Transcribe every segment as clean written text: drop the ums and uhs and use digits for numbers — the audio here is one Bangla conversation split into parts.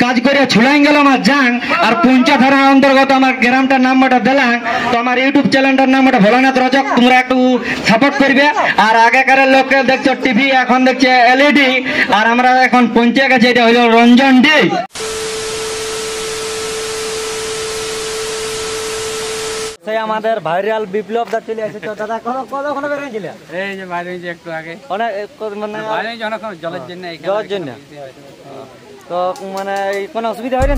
কাজ করে ছুলাই গেল আমার জাং আর পঞ্চা থানার অন্তর্গত আমার গ্রামটার নামটা দিলাম। তো আমার ইউটিউব চ্যানেলটার নামটা ভোলানাথ রজক, তোমরা একটু সাপোর্ট করবে। আর আগেকার লোককে দেখছো টিভি, এখন দেখছে এলইডি, আর আমরা এখন পৌঁছে গেছি, এটা হইল রঞ্জন ডি। সেই আমাদের ভাইরাল বিপ্লব দা চলে আসে। তো দাদা কতক্ষণ বেরিয়েছিল? এই যে বাইরে একটু আগে অনেক মানে বাইরে অনেকক্ষণ জলের জন্য। জলের জন্য তো মানে কোনো অসুবিধা হয় না?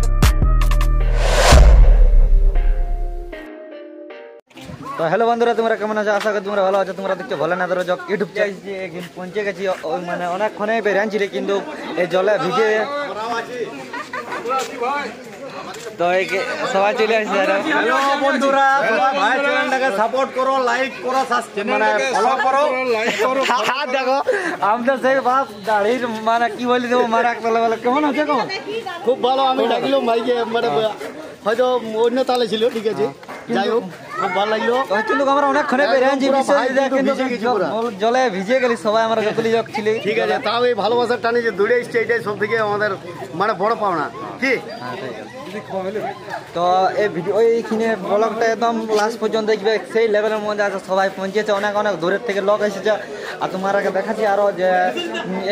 তো হ্যালো বন্ধুরা, তোমরা কেমন আছো? আশা করি তোমরা ভালো আছো। তোমরা দেখছো ভোলানাথ রজক ইউটিউব চ্যানেল। পৌঁছে গেছি মানে অনেকক্ষণে বেরিয়েছিল, কিন্তু এই জলে ভিজে তো সবাই চলে আসছে। হ্যালো বন্ধুরা, ভাই চ্যানেলটাকে সাপোর্ট করো, লাইক করো, মানে ফলো করো, লাইক করো। দেখো আমরা সেই বাপ দাড়ির মানে কি বলি দেবো মারা বলে কেমন আছে? কেমন? খুব ভালো। আমি ডাকলাম ভাইকে, মানে হয়তো অন্য তালে ছিল, ঠিক আছে, যাই হোক খুব ভালো লাগলো। কিন্তু আমরা অনেকক্ষণে বেরিয়েছি, জলে ভিজে গেলি সবাই, আমরা যতলি যোগ ছিল। ঠিক আছে, তাও এই ভালোবাসার টানে যে দৌড়ে এসছে, এটাই সব থেকে আমাদের মানে বড় পাওনা। কি তো এই ভিডিও এইখানে ব্লগটা একদম লাস্ট পর্যন্ত দেখবে, সেই লেভেলের মধ্যে আছে। সবাই পৌঁছেছে, অনেক অনেক দূরের থেকে লোক এসেছে। আর তোমাকে দেখাচ্ছি আরো যে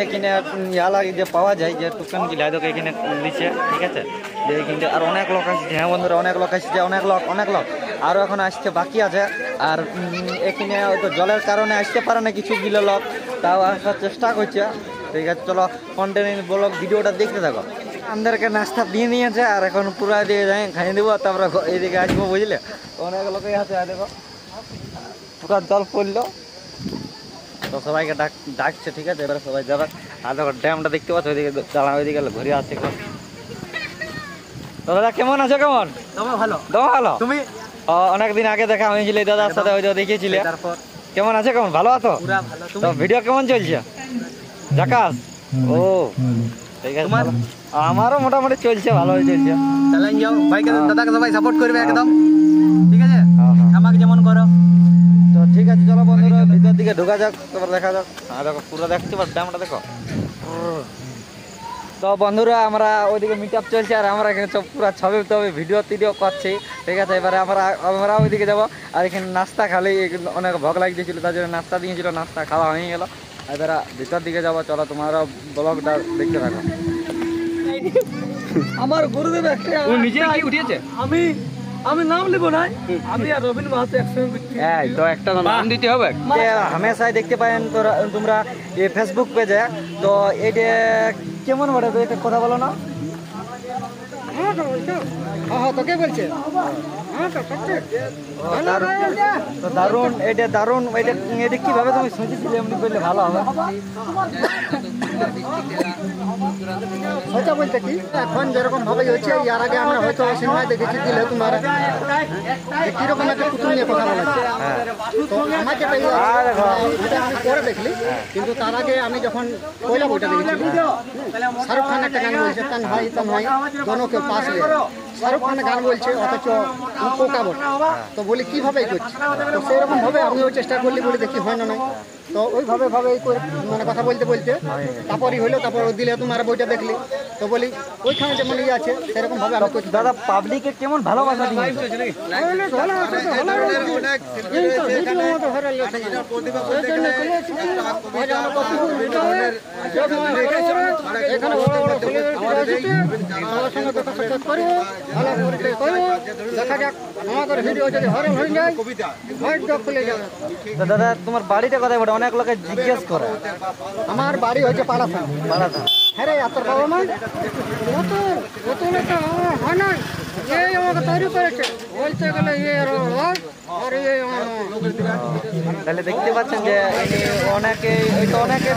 এখানে ইয়ালাগে যে পাওয়া যায়, যে টুকান গিলা দেখো এখানে নিচে, ঠিক আছে। যে এইখানে আর অনেক লোক আসছে। হ্যাঁ বন্ধুরা, অনেক লোক আসছে, অনেক লোক আরও এখন আসতে বাকি আছে। আর এখানে হয়তো জলের কারণে আসতে পারে না কিছু গিলো লোক, তাও আসার চেষ্টা করছে। ঠিক আছে, চলো কন্টিনিউ ব্লগ ভিডিওটা দেখতে থাকো। আমাদেরকে নাস্তা দিয়ে নিয়েছে, আর এখন পুরা দিয়ে যাই খাইয়ে দেবো, তারপরে এইদিকে আসবো, বুঝলে। অনেক লোকের হাতে দেখো পুরা জল পড়লো, তো সবাইকে ডাকছে, ঠিক আছে। এবারে সবাই যাবে। আর দেখো ড্যামটা দেখতে পাচ্ছ, ওইদিকে দাঁড়া, ওইদিকে ঘুরে আসছে। তো দাদা কেমন আছো? কেমন? ভালো। ভালো। তুমি? অনেকদিন আগে দেখা হয়েছিল দাদার সাথে, ওই দেখিয়েছিলে। কেমন আছে? কেমন ভালো আছো? তো ভিডিও কেমন চলছে? জাকাস। ও ঠিক আছে, আমারও মোটামুটি চলছে, ভালোই চলছে। চালান যাও ভাইকে, দাদাকে সবাই সাপোর্ট করবে একদম, ঠিক আছে, আমাকে যেমন করো। তো ঠিক আছে, চলো বন্ধুরা ভিতর দিকে ঢোকা যাক, তারপর দেখা যাক। দেখো পুরো দেখতে পাচ্ছ ড্যামটা, দেখো। তো বন্ধুরা আমরা ওইদিকে মিট আপ চলছে, আর আমরা এখানে পুরো ছবি ভিডিও করছি, ঠিক আছে। এবারে আমরা ওইদিকে যাবো। আর এখানে নাস্তা খালি অনেক ভোগ লাগিয়েছিল, তার জন্য নাস্তা দিয়েছিল, নাস্তা খাওয়া হয়ে গেল। এবারে ভিতর দিকে যাবো, চলো তোমরা ব্লগটা দেখতে থাকো। আমার গুরুদেব একটা নিজে কি উঠিয়েছে? আমি নাম লিখবো না, আমি আর রবীন্দ্র মাহাতো একসঙ্গে। এই তো একটা নাম দিতে হবে। হামেশাই দেখতে পাবেন তোমরা এই ফেসবুক পেজে। তো এটা কেমন বলে তো এটা কথা বলো না? তোকে বলছে দারুণ, এটা দারুণ। এটা কিভাবে তুমি শুনেছিলে? এমনি করলে ভালো হবে। সোজা বলতে কি, এখন যেরকম ভাবে হচ্ছে, ইয়ার আগে আমরা হয়তো সিনেমায় দেখেছি দিলে তোমার কিরকম একটা পুতুল নিয়ে কথা বলেছে। তো আমার যেটা এটা আমি পরে দেখলি, কিন্তু তার আগে আমি যখন পয়লা বইটা দেখেছি, শাহরুখ খান একটা গান বলছে, তান ভাই দোনো কে পাশ লিয়ে। শাহরুখ খান গান বলছে, অথচ পোকা বটে। তো বলি কিভাবে করছি, তো সেরকম ভাবে আমিও চেষ্টা করলি, বলে দেখি হয় না। তো ওইভাবে মানে কথা বলতে তারপরই হইলো। তারপর দিলে তোমার বইটা দেখলি, তো বলি ওইখানে যেমন ইয়ে আছে সেরকম ভাবে আমি করছি। দাদা পাবলিকে কেমন ভালোবাসা দিয়ে দেখা যাক আমাদের ভিডিও যদি ভাইরাল হয়ে যায়, খুলে যাবে। দাদা তোমার বাড়িটা কোথায়? অনেক লোকে জিজ্ঞেস করে। আমার বাড়ি হচ্ছে পালাথান। হ্যাঁ রে, তোর বাবা মা হয় না, এই আমাকে তৈরি করেছে বলতে গেলে তাহলে দেখতে পাচ্ছেন যে অনেকে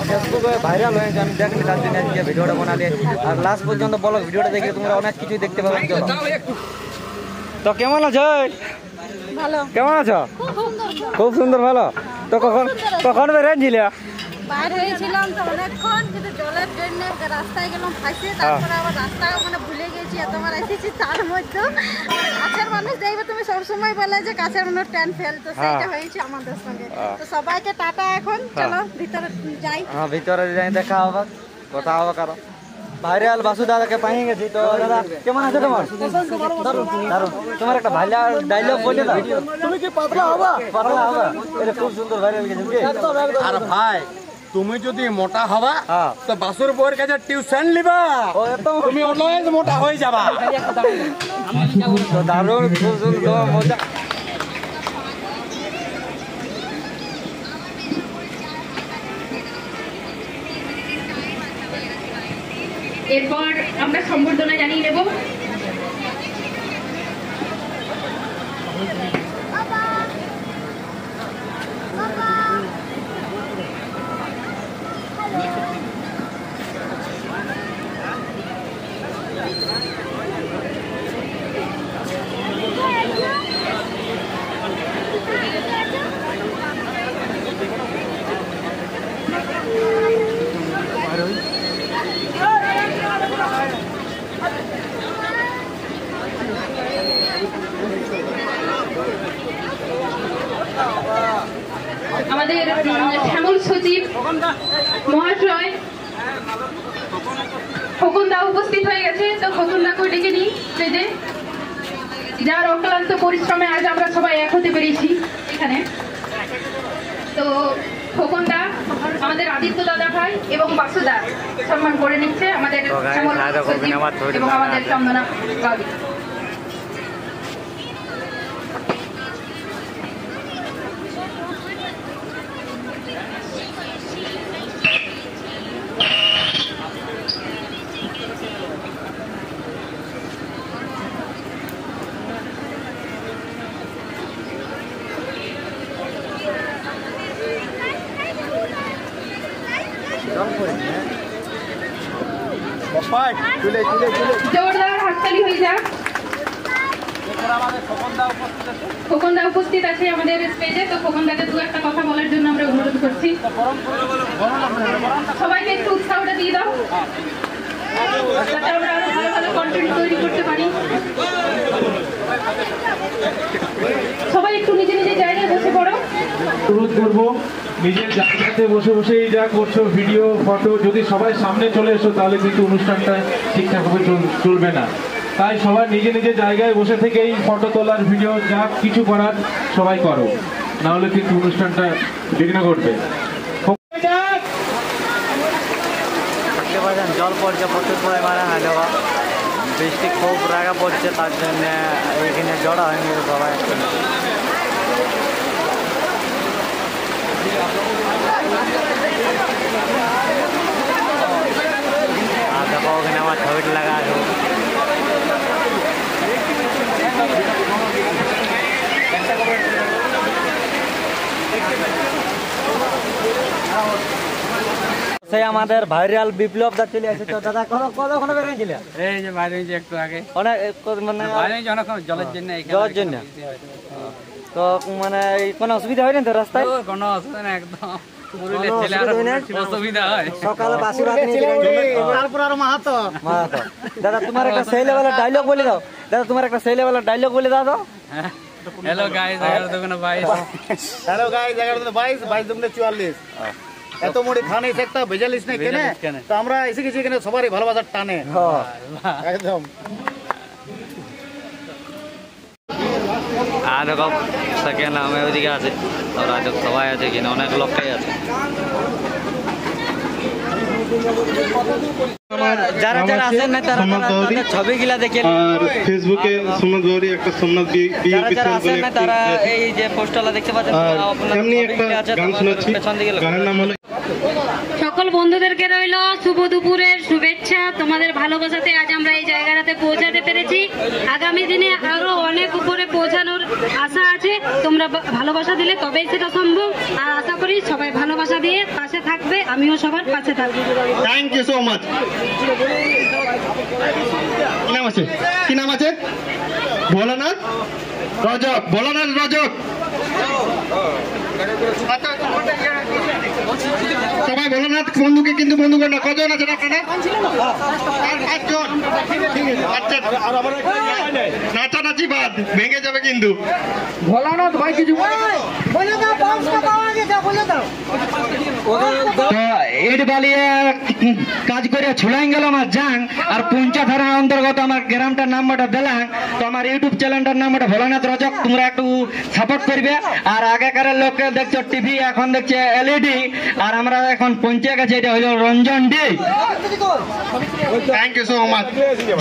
ফেসবুকে ভাইরাল হয়েছে। আমি দেখলি তার জন্য আজকে ভিডিওটা বানালে। আর লাস্ট পর্যন্ত বলো, ভিডিওটা দেখে তোমরা অনেক কিছুই দেখতে পাবে। তো কেমন আছো? কেমন আছো? খুব সুন্দর, ভালো। তো কখন বেরিয়েছিলে? বাইরে হয়েছিলাম তো অনেকক্ষণ, কিন্তু জলের জন্য রাস্তায় গেলাম ফাঁসে, তারপরে আবার রাস্তা মানে ভুলে গেছি। এতবার এসেছি, তার মধ্যে কাছের মানুষ দেখবে, তুমি সবসময় বলে যে কাছের মানুষ ট্যান ফেল, তো সেটা হয়েছে আমাদের সঙ্গে। তো সবাইকে টাটা, এখন চলো ভিতরে যাই। ভিতরে যাই, দেখা হবে, কথা হবে কারো। ভাইরাল বাসু দাদাকে পাইয়ে গেছি। তো দাদা কেমন আছে তোমার? দারুণ। তোমার একটা ভাইরাল ডায়লগ বলে দাও। তুমি কি পাতলা হবা? পাতলা হবে, এটা খুব সুন্দর ভাইরাল গেছে কি? আর ভাই তুমি যদি মোটা হবা তো বাসুর বউয়ের কাছে টিউশন লিবা, ও একদম তুমি অলওয়েজ মোটা হয়ে যাবা। তো দারুণ, খুব সুন্দর, মজা। এরপর আমরা সম্বর্ধনা জানিয়ে নেব। আমাদের শ্যামল সচিব মহাশয় খোকনদা উপস্থিত হয়ে গেছে। তো খোকনদাকে ডেকে নিই স্টেজে, যার অক্লান্ত পরিশ্রমে আজ আমরা সবাই এক হতে পেরেছি এখানে। তো খোকনদা, আমাদের আদিত্য দাদা ভাই এবং বাসুদা সম্মান করে নিচ্ছে আমাদের শ্যামল সচিব এবং আমাদের চন্দনা গাবি। জোরদার হাততালি হয়ে যাক। খোকনদা উপস্থিত আছে আমাদের স্টেজে। তো খোকনদাকে দু একটা কথা বলার জন্য আমরা অনুরোধ করছি। সবাইকে একটু উৎসাহটা দিয়ে দাও, যাতে আমরা আরো ভালো ভালো কন্টেন্ট তৈরি করতে পারি। সবাই একটু নিজে নিজে জায়গায় বসে পড়ো। অনুরোধ করবো নিজের জায়গাতে বসে বসেই যা করছো ভিডিও ফটো, যদি সবাই সামনে চলে এসো তাহলে কিন্তু অনুষ্ঠানটা ঠিকঠাকভাবে চলবে না। তাই সবাই নিজে নিজের জায়গায় বসে থেকেই ফটো তোলার ভিডিও যা কিছু করার সবাই করো, নাহলে কিন্তু অনুষ্ঠানটা বিঘ্ন ঘটবে। জল পড়ছে প্রচুর পরিমাণে, হয়তো বৃষ্টি খুব রাগা পড়ছে, তার জন্য এখানে জড়া হয়নি সবাই। আর দেখো ওখানে আমার ছবিটা লাগা আছে। সেই আমাদের ভাইরাল বিপ্লব দা চলে আসে। তো দাদা কতক্ষণ বেরিয়েছিল? এই যে বাইরে হয়েছে একটু আগে, অনেক মানে বাইরে হয়েছে অনেকক্ষণ জলের জন্য। জলের জন্য তো মানে কোনো অসুবিধা হয়নি তো রাস্তায়? কোনো অসুবিধা না, একদম অসুবিধা হয়। সকালে বাসি রাত তারপর আর মাহাতো। দাদা তোমার একটা সেই লেভেলের ডায়লগ বলে দাও। দাদা তোমার একটা সেই লেভেলের ডায়লগ বলে দাও তো। Hello guys, 11 hello guys, 11 22 22 44। এত মোড়ে খানে একটা ভেজালিস না কেনে, তো আমরা এসে গেছি এখানে সবারই ভালোবাসার টানে একদম। আর দেখো সেকেন্ড আমি ওইদিকে আছে, আর আজ সবাই আছে কিনা, অনেক লোকটাই আছে। যারা যারা আসেন না তারা ছবিগুলা দেখে, আর ফেসবুকে সোমনাথ গৌরী একটা সোমনাথ যারা যারা আসেন না তারা এই যে পোস্টারটা দেখতে পাচ্ছেন, এমনি একটা গান শোনাচ্ছি, গানের নাম হলো। সকল বন্ধুদেরকে রইল শুভ দুপুরের শুভেচ্ছা। তোমাদের ভালোবাসাতে আজ আমরা এই জায়গাটাতে পৌঁছাতে পেরেছি। আগামী দিনে আরো অনেক উপরে পৌঁছানোর আশা আছে। তোমরা ভালোবাসা দিলে তবেই সেটা সম্ভব। আর আশা করি সবাই ভালোবাসা দিয়ে পাশে থাকবে, আমিও সবার পাশে থাকবো। Thank you so much. কি নাম আছে? কি নাম আছে? ভোলানাথ রজক, ভোলানাথ রজক। সবাই ভোলানাথ বন্ধুকে কিন্তু বন্ধু করে না। কজন আছেন আপনারা? 5 জন। আচ্ছা, নাচানাচি বাদ, ভেঙে যাবে কিন্তু। ভোলানাথ ভাই কিছু এড বালিয়ে কাজ করে ছুলাই গেল আমার জাং আর পুঞ্চা থানার অন্তর্গত আমার গ্রামটার নামটা দিলাম। তো আমার ইউটিউব চ্যানেলটার নাম ভোলানাথ রজক, তোমরা একটু সাপোর্ট করবে। আর আগেকার লোককে দেখছো টিভি, এখন দেখছে এলইডি, আর আমরা এখন পৌঁছে গেছে এটা হলো Ranjan di. Thank you so much.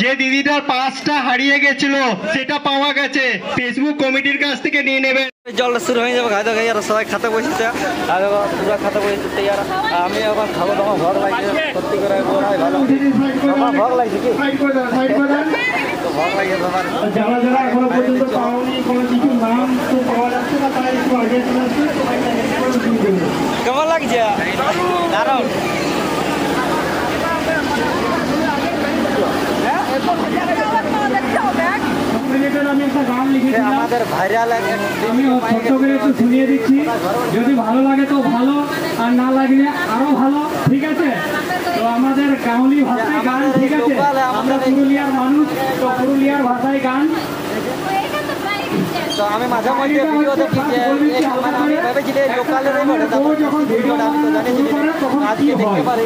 যে দিদিটার পাসটা হারিয়ে গেছিল সেটা পাওয়া গেছে, ফেসবুক কমিটির কাছ থেকে নিয়ে নেবে। জলটা শুরু হয়ে যাবে, খাইতে খাই আর সবাই খাতে বসেছে, আর পুরো খাতে বসেছে তৈয়ার। আমি আবার খাবো, তোমার ভর লাগছে সত্যি করে, ওরাই ভালো আমার ভর লাগছে কি ভর লাগে তোমার। যারা যারা এখনো পর্যন্ত পাওনি কোনো কিছু নাম তো পাওয়া যাচ্ছে না, তারা একটু আগে চলে আসছে। কেমন লাগছে? দারুণ। আমি একটা গান লিখেছিলাম, আমাদের ভাইরাল আমি ছোট্ট করে একটু শুনিয়ে দিচ্ছি। যদি ভালো লাগে তো ভালো, আর না লাগলে আরো ভালো, ঠিক আছে? তো আমাদের কাউলি ভাষায় গান, ঠিক আছে? আমরা পুরুলিয়ার মানুষ, তো পুরুলিয়ার ভাষায় গান। তো আমি মাঝে মধ্যে ভিডিও দেখি যে মানে আমি ভেবেছি যে লোকালের ভিডিওটা আমি তো জানি আজকে দেখতে পারি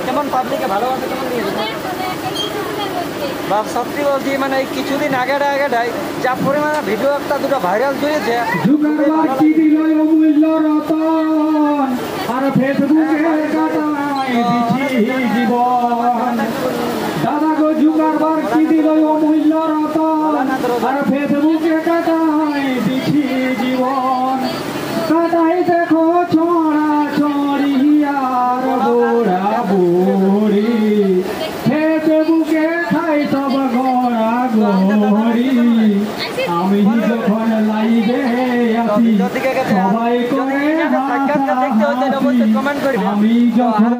কেমন পাবলিকে ভালোবাসে কেমন দিয়েছে। বা সত্যি বলছি মানে কিছুদিন আগেটাই যা পরিমাণে ভিডিও একটা দুটো ভাইরাল চলেছে। আর ফেসবুকে জীবন দাদা গো জুগারবার কি দিল অমূল্য রতন, আর ফেসবুকে কাটাই দিছি জীবন। কাটাই দেখো ছড়া ছড়ি আর বোরা বুড়ি, ফেসবুকে খাই সব গড়া গড়ি। আমি যখন লাইভে আসি সবাই করে আমি যখন।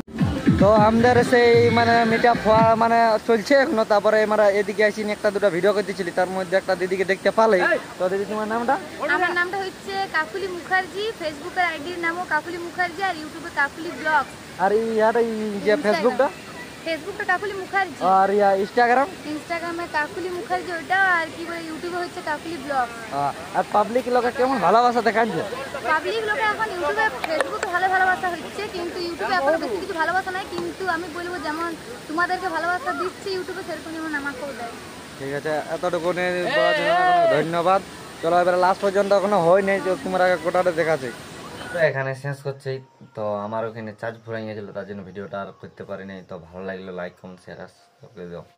তো আমাদের সেই মানে মিটা ফোয়া মানে চলছে এখনো। তারপরে আমরা এদিকে আসি একটা দুটো ভিডিও করতেছিলি, তার মধ্যে একটা দিদিকে দেখতে পালাই। তো দিদি তোমার নামটা? আমার নামটা হচ্ছে কাকুলি মুখার্জি, ফেসবুকের আইডির নামও কাকুলি মুখার্জি, আর ইউটিউবে কাকুলি ব্লগ। আর ইয়াটা যে ফেসবুকটা? ফেসবুকটা কাকুলি মুখার্জি, আর ইয়া ইনস্টাগ্রামে কাকুলি মুখার্জি ওইটা, আর কি বলে ইউটিউবে হচ্ছে কাকুলি ব্লগ। আর পাবলিক লোকে কেমন ভালোবাসা দেখাচ্ছে? পাবলিক লোকে এখন ইউটিউবে ফেসবুকে ভালো ভালোবাসা হচ্ছে, কিন্তু ইউটিউবে এখন বেশি কিছু ভালোবাসা নাই। কিন্তু আমি বলবো যেমন তোমাদেরকে ভালোবাসা দিচ্ছে ইউটিউবে, সেরকম যেমন আমাকেও দেয়। ঠিক আছে, এতটুকু ধন্যবাদ। চলো এবারে লাস্ট পর্যন্ত এখনো হয়নি, তোমার আগে গোটাটা দেখাচ্ছি। তো এখানে শেষ করছি। তো আমার ওখানে চার্জ ফুরাই গেছিলো, তার জন্য ভিডিওটা আর করতে পারিনি। তো ভালো লাগলো লাইক কমেন্ট শেয়ার করে দাও।